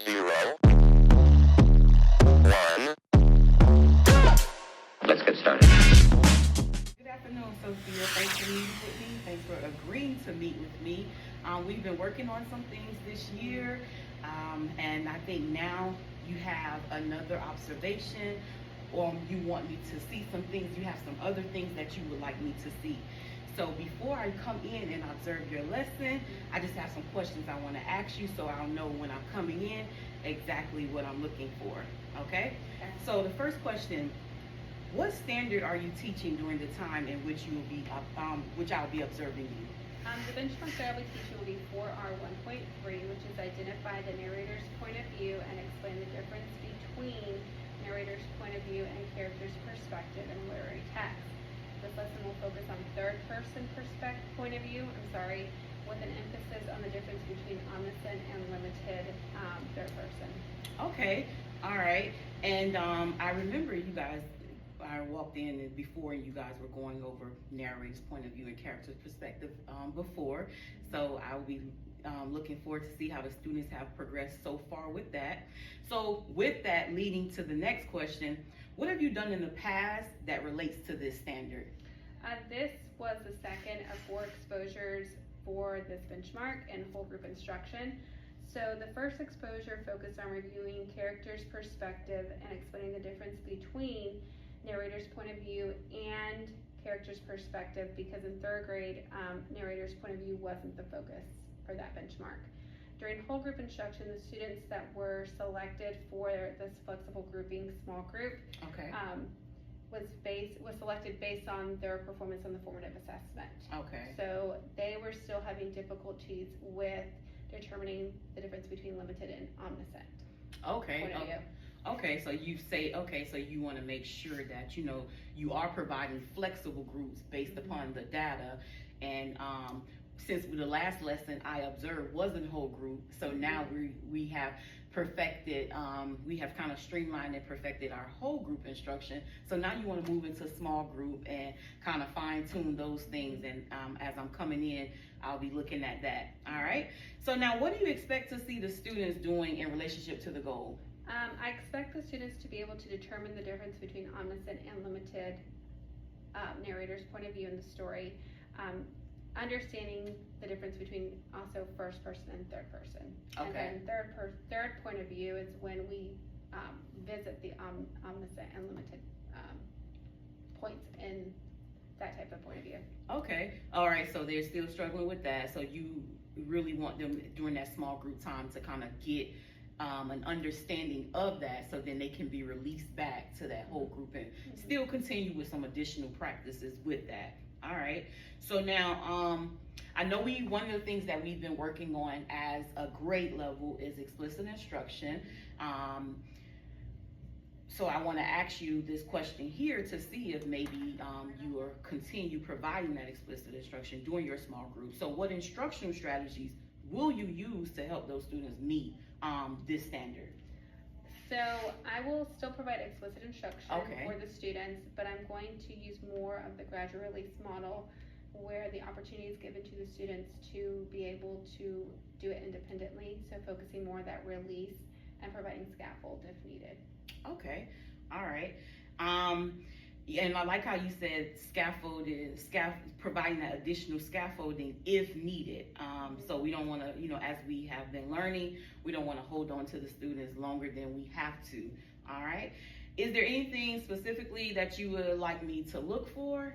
0, 1. Let's get started. Good afternoon, Sophia. Thanks for meeting with me. Thanks for agreeing to meet with me. We've been working on some things this year, and I think now you have another observation, or you want me to see some things. You have some other things that you would like me to see. So before I come in and observe your lesson, I just have some questions I want to ask you so I'll know when I'm coming in exactly what I'm looking for. Okay? So the first question: what standard are you teaching during the time in which you will be, which I'll be observing you? The benchmark that I'll be teaching will be 4R 1.3, which is identify the narrator's point of view and explain the difference between narrator's point of view and character's perspective in literary text. This lesson will focus on third-person point of view, with an emphasis on the difference between omniscient and limited third person. Okay, all right. And I remember you guys, I walked in and before you guys were going over narrator's point of view and character's perspective before. So I'll be looking forward to see how the students have progressed so far with that. So with that leading to the next question, what have you done in the past that relates to this standard? This was the second of 4 exposures for this benchmark in whole group instruction. So the first exposure focused on reviewing character's perspective and explaining the difference between narrator's point of view and character's perspective, because in 3rd grade, narrator's point of view wasn't the focus for that benchmark. During whole group instruction, the students that were selected for this flexible grouping small group was selected based on their performance on the formative assessment. Okay. So they were still having difficulties with determining the difference between limited and omniscient. Okay. Okay, so you say, so you want to make sure that, you are providing flexible groups based upon the data. And since the last lesson I observed wasn't whole group, so now we have perfected, we have kind of streamlined and perfected our whole group instruction. So now you want to move into small group and kind of fine tune those things. And as I'm coming in, I'll be looking at that. All right. So now what do you expect to see the students doing in relationship to the goal? I expect the students to be able to determine the difference between omniscient and limited narrator's point of view in the story, understanding the difference between also first person and third person. Okay. And then third point of view is when we visit the omniscient and limited points in that type of point of view. Okay. All right. So they're still struggling with that. So you really want them during that small group time to kind of get an understanding of that, so then they can be released back to that whole group and still continue with some additional practices with that. All right. So now, I know one of the things that we've been working on as a grade level is explicit instruction. So I want to ask you this question here to see if maybe you will continue providing that explicit instruction during your small group. So what instructional strategies will you use to help those students meet this standard? So I will still provide explicit instruction for the students, but I'm going to use more of the gradual release model, where the opportunity is given to the students to be able to do it independently. So focusing more on that release and providing scaffold if needed. Okay. All right. And I like how you said providing that additional scaffolding if needed. So we don't want to, as we have been learning, we don't want to hold on to the students longer than we have to. All right. Is there anything specifically that you would like me to look for?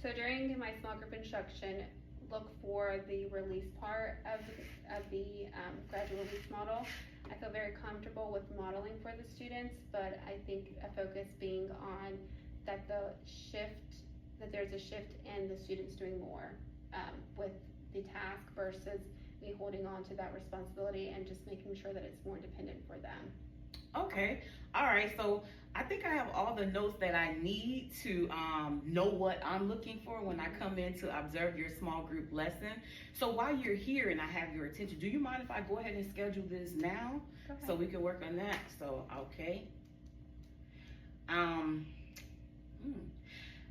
So during my small group instruction, look for the release part of the gradual release model. I feel very comfortable with modeling for the students, but I think a focus being on that there's a shift in the students doing more with the task versus me holding on to that responsibility and just making sure that it's more dependent for them. Okay. All right. So I think I have all the notes that I need to know what I'm looking for when I come in to observe your small group lesson. So while you're here and I have your attention, do you mind if I go ahead and schedule this now so we can work on that? So, okay.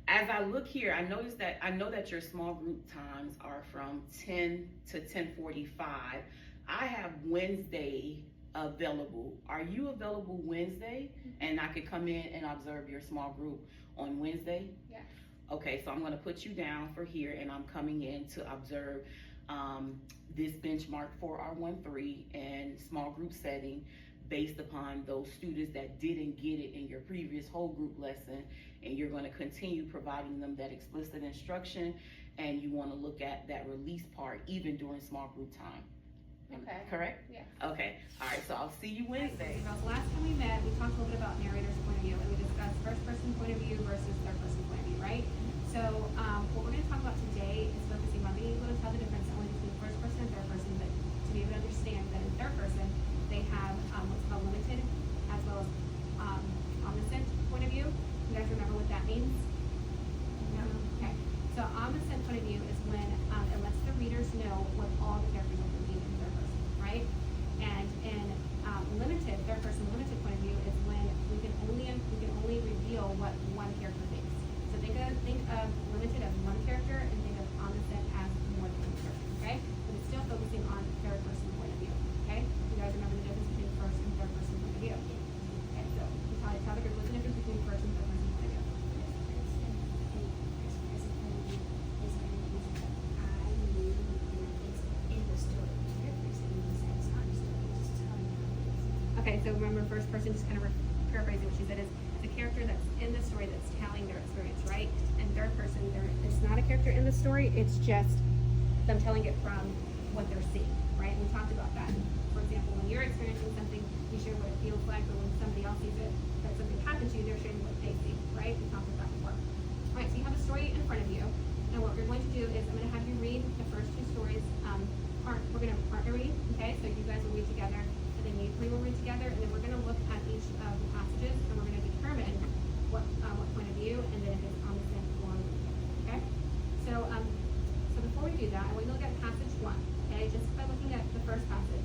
As I look here, I know that your small group times are from 10 to 10:45. I have Wednesday available. Are you available Wednesday? And I could come in and observe your small group on Wednesday? Yes. Okay, so I'm gonna put you down for here, and I'm coming in to observe this benchmark for our 1-3 and small group setting based upon those students that didn't get it in your previous whole group lesson, and you're gonna continue providing them that explicit instruction, and you wanna look at that release part even during small group time. Okay. Correct? Yes. Okay, all right, so I'll see you Wednesday. Well, last time we met, we talked a little bit about narrator's point of view, and we discussed first person point of view versus third person point of view, right? So, what we're gonna talk about today is focusing on being able to tell the difference only between first person and third person, but to be able to understand that in third person, they have what's called limited as well as omniscient point of view. You guys remember what that means? No? Okay. So omniscient point of view is when it lets the readers know what all the characters are thinking in third person, right? And in limited, third person limited point of view is when we can only reveal what one character thinks. So think of limited as one character and think of omniscient as more than one character, okay? But it's still focusing on third person point of view, okay? You guys remember the difference between first and third person point of view? Okay, so tell the group what's the difference between first and third person point of view. Okay, so remember, first person, just kind of paraphrasing what she said, is the character that's in the story that's telling their experience, right? And third person, it's not a character in the story, it's just them telling it from what they're seeing, right? And we talked about that. For example, when you're experiencing something, you share what it feels like, or when somebody else sees it, that something happened to you, they're sharing what they see, right? We talked about that before. All right, so you have a story in front of you, and what we're going to do is I'm going to have you read the first two stories. We're going to partner read, okay? So you guys will read together, and then we will read together, and then we're going to look at each of the passages, and we're going to determine what point of view, and then if it's omniscient or okay? So before we do that, I want you to look at passage 1, okay? Just by looking at the first passage,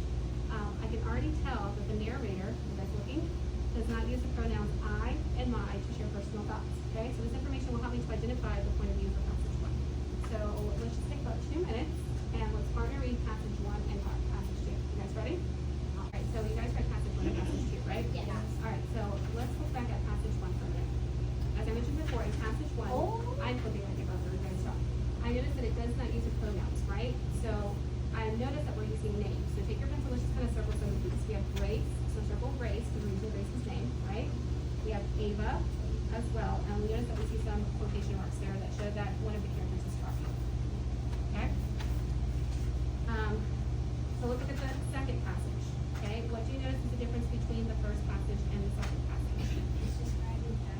I can already tell that the narrator, you guys looking, does not use the pronouns I and my to share personal thoughts, okay? So this information will help me to identify the point of view for passage 1. So let's just take about 2 minutes, and let's partner read passage 1 and passage 2. You guys ready? All right, so you guys read passage 1 and passage 2, right? Yes. All right, so let's look back at passage 1 for a minute. As I mentioned before, in passage 1, I'm flipping my paper over, you guys stop. I noticed that it does not use the pronouns, right? So I noticed that we're using names. So take your pencil, let's just kind of circle some of these. We have Grace, so circle Grace, because we're using Grace's name, right? We have Ava as well, and we notice that we see some quotation marks there that show that one of the characters is talking. Okay? So let's look at the second passage, okay? What do you notice is the difference between the first passage and the second passage? It's describing that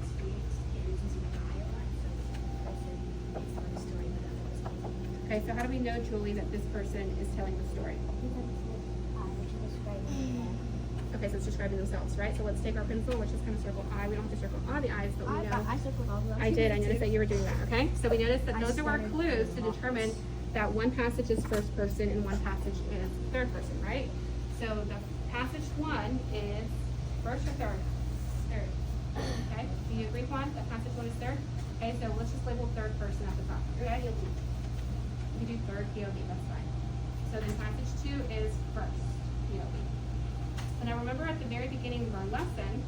experience and using I a lot, so it's one story, but other was Okay, so how do we know, Julie, that this person is telling the story? Okay, so it's describing themselves, right? So let's take our pencil, let's just kind of circle I. We don't have to circle all the I's, but we know. I circled all of them. I did, I noticed that you were doing that, okay? So we noticed that those are our clues to determine that one passage is first person and one passage is third person, right? So the passage 1 is first or third? Third. Okay, do you agree, Juan, that passage 1 is third? Okay, so let's just label third person at the top. Okay? You do third POV, that's fine. So then passage 2 is first POV. So now remember at the very beginning of our lesson,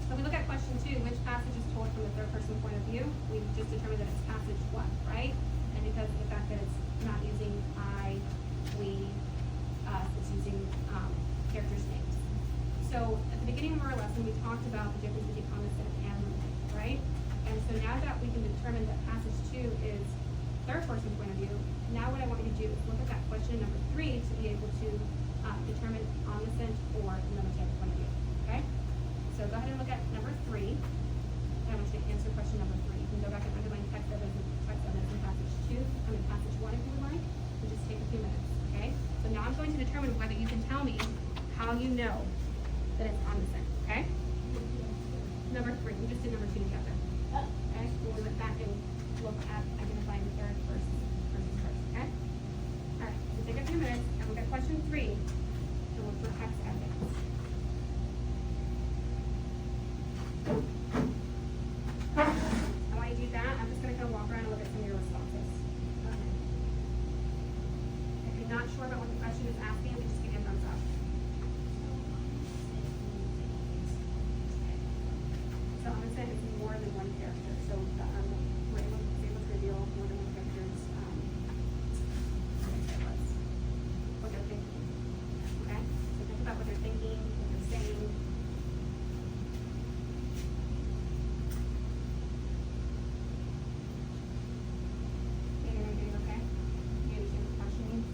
so we look at question 2, which passage is told from the third person point of view? We just determined that it's passage 1, right? And because of the fact that it's not using I, we, us, it's using characters' names. So at the beginning of our lesson, we talked about the difference between omniscient and limited, right? And so now that we can determine that passage 2 is third person point of view, now what I want you to do is look at that question number 3 to be able to determine omniscient or limited point of view, okay? So go ahead and look at number 3. And I want you to answer question number 3. You can go back and underline text evidence in passage 1 if you would like. So just take a few minutes, okay? So now I'm going to determine whether you can tell me how you know that it's omniscient, okay? Number 3, we just did number 2 together. Okay, we went back and look at identifying the third person versus first, okay? Alright, so take a few minutes and look at question 3 to look for text evidence. While you do that, I'm just going to kind of walk around and look at some of your responses. If you're not sure unsure about what the question is asking, we just give you a thumbs up. So omniscient is more than one character. So we're able to reveal more than one character's what they're thinking. Okay? So think about what they're thinking, what they're saying. Everything okay? You understand what the question means?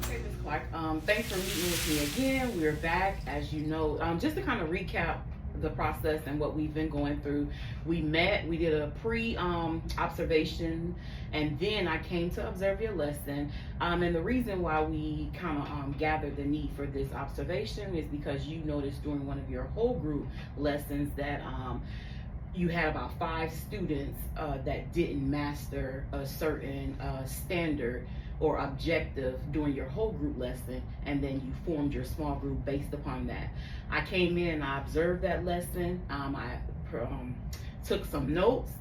Okay, Ms. Clark, thanks for meeting with me again. We're back, as you know. Just to kind of recap the process and what we've been going through, we met, we did a pre-observation, and then I came to observe your lesson. And the reason why we kind of gathered the need for this observation is because you noticed during one of your whole group lessons that you had about 5 students that didn't master a certain standard or objective during your whole group lesson, and then you formed your small group based upon that. I came in and I observed that lesson. I took some notes,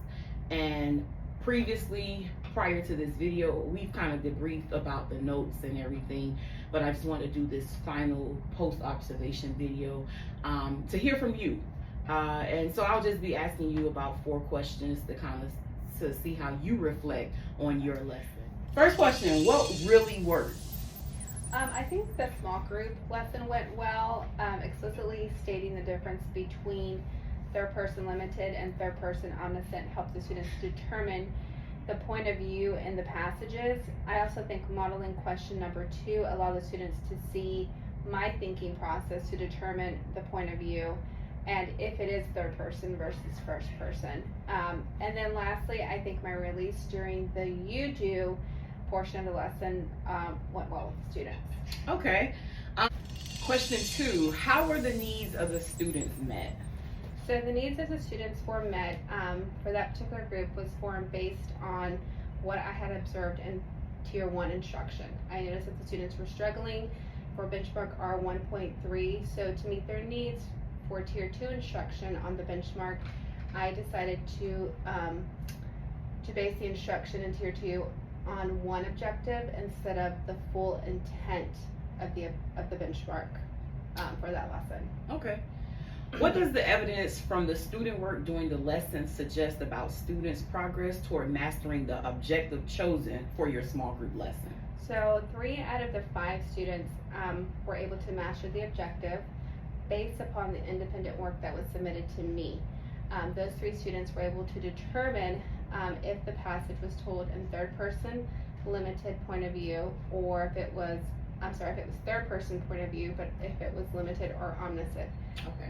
and previously, prior to this video, we've kind of debriefed about the notes and everything, but I just want to do this final post-observation video to hear from you. And so I'll just be asking you about 4 questions to see how you reflect on your lesson. First question, what really worked? I think the small group lesson went well, explicitly stating the difference between third person limited and third person omniscient helped the students determine the point of view in the passages. I also think modeling question number 2 allowed the students to see my thinking process to determine the point of view and if it is third person versus first person. And then lastly, I think my release during the you do portion of the lesson went well with the students. Okay. Question 2, how were the needs of the students met? So the needs of the students were met for that particular group was formed based on what I had observed in Tier 1 instruction. I noticed that the students were struggling for benchmark R1.3, so to meet their needs for Tier 2 instruction on the benchmark, I decided to base the instruction in Tier 2 on one objective instead of the full intent of the benchmark for that lesson. Okay. What does the evidence from the student work during the lesson suggest about students' progress toward mastering the objective chosen for your small group lesson? So 3 out of the 5 students were able to master the objective based upon the independent work that was submitted to me. Those 3 students were able to determine if the passage was told in third person, limited point of view, or if it was third person point of view, but if it was limited or omniscient. Okay.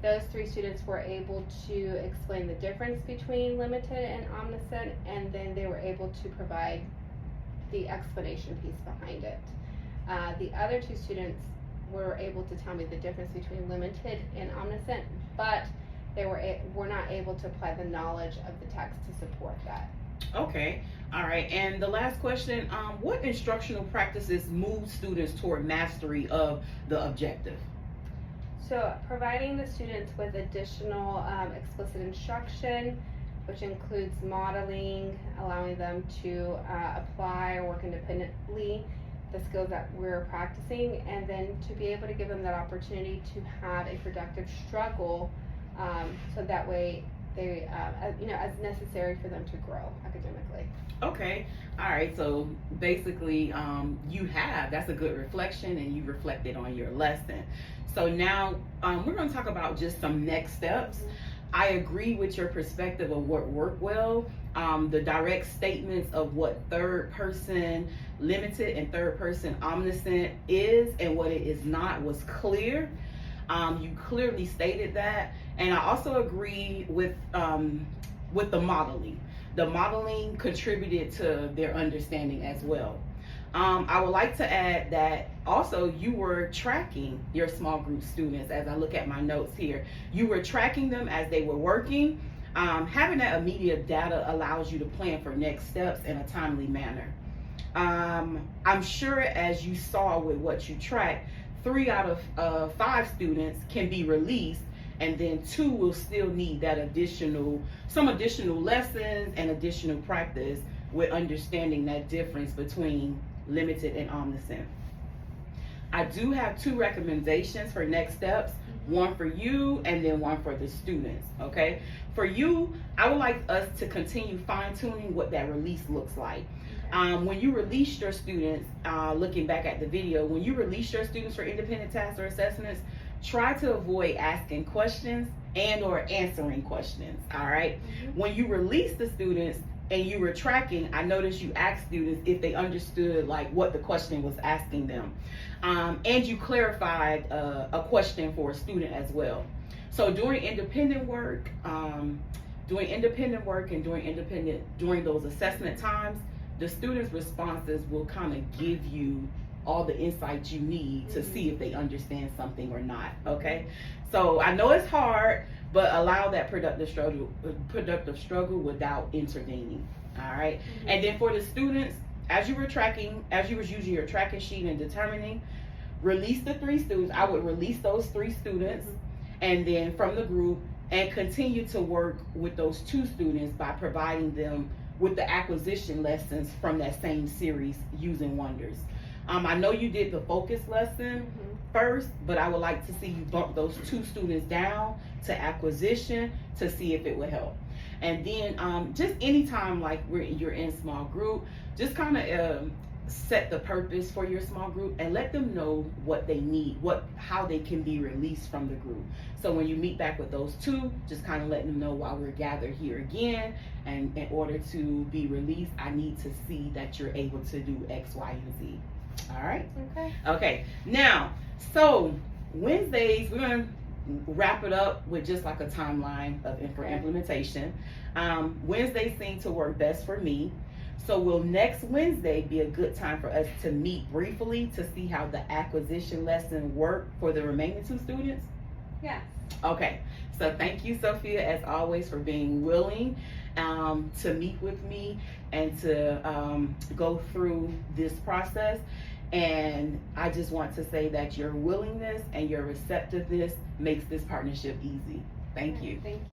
Those 3 students were able to explain the difference between limited and omniscient, and then they were able to provide the explanation piece behind it. The other 2 students were able to tell me the difference between limited and omniscient, but they were not able to apply the knowledge of the text to support that. Okay, all right. And the last question, what instructional practices move students toward mastery of the objective? So providing the students with additional explicit instruction, which includes modeling, allowing them to apply or work independently the skills that we're practicing, and then to be able to give them that opportunity to have a productive struggle, so that way they, as necessary for them to grow academically. Okay, all right. So basically, that's a good reflection, and you reflected on your lesson. So now we're going to talk about just some next steps. I agree with your perspective of what worked well. The direct statements of what third person limited and third person omniscient is and what it is not was clear. You clearly stated that, and I also agree with the modeling. The modeling contributed to their understanding as well. I would like to add that also you were tracking your small group students. As I look at my notes here, you were tracking them as they were working. Having that immediate data allows you to plan for next steps in a timely manner. I'm sure as you saw with what you tracked, 3 out of 5 students can be released, and then 2 will still need that some additional lessons and additional practice with understanding that difference between limited and omniscient. I do have 2 recommendations for next steps, one for you and then one for the students, okay? For you, I would like us to continue fine-tuning what that release looks like. When you release your students, looking back at the video, when you release your students for independent tasks or assessments, try to avoid asking questions and or answering questions, all right? When you release the students and you were tracking, I noticed you asked students if they understood like what the question was asking them. And you clarified a question for a student as well. So during independent work and during those assessment times, the students' responses will kind of give you all the insights you need to see if they understand something or not, okay? So I know it's hard, but allow that productive struggle without intervening, all right? And then for the students, as you was using your tracking sheet and determining, release the 3 students. I would release those 3 students and then from the group, and continue to work with those 2 students by providing them with the acquisition lessons from that same series, Using Wonders. I know you did the focus lesson first, but I would like to see you bump those 2 students down to acquisition to see if it would help. And then just anytime like you're in small group, just kind of set the purpose for your small group and let them know what they need, how they can be released from the group. So when you meet back with those 2, just kind of let them know why we're gathered here again, and in order to be released, I need to see that you're able to do X, Y, and Z. All right? Okay. Now, so Wednesdays, we're going to wrap it up with just like a timeline for implementation. Wednesdays seem to work best for me. So will next Wednesday be a good time for us to meet briefly to see how the acquisition lesson worked for the remaining 2 students? Yes. Okay. So thank you, Sophia, as always, for being willing to meet with me and to go through this process. And I just want to say that your willingness and your receptiveness makes this partnership easy. Thank you. Thank you.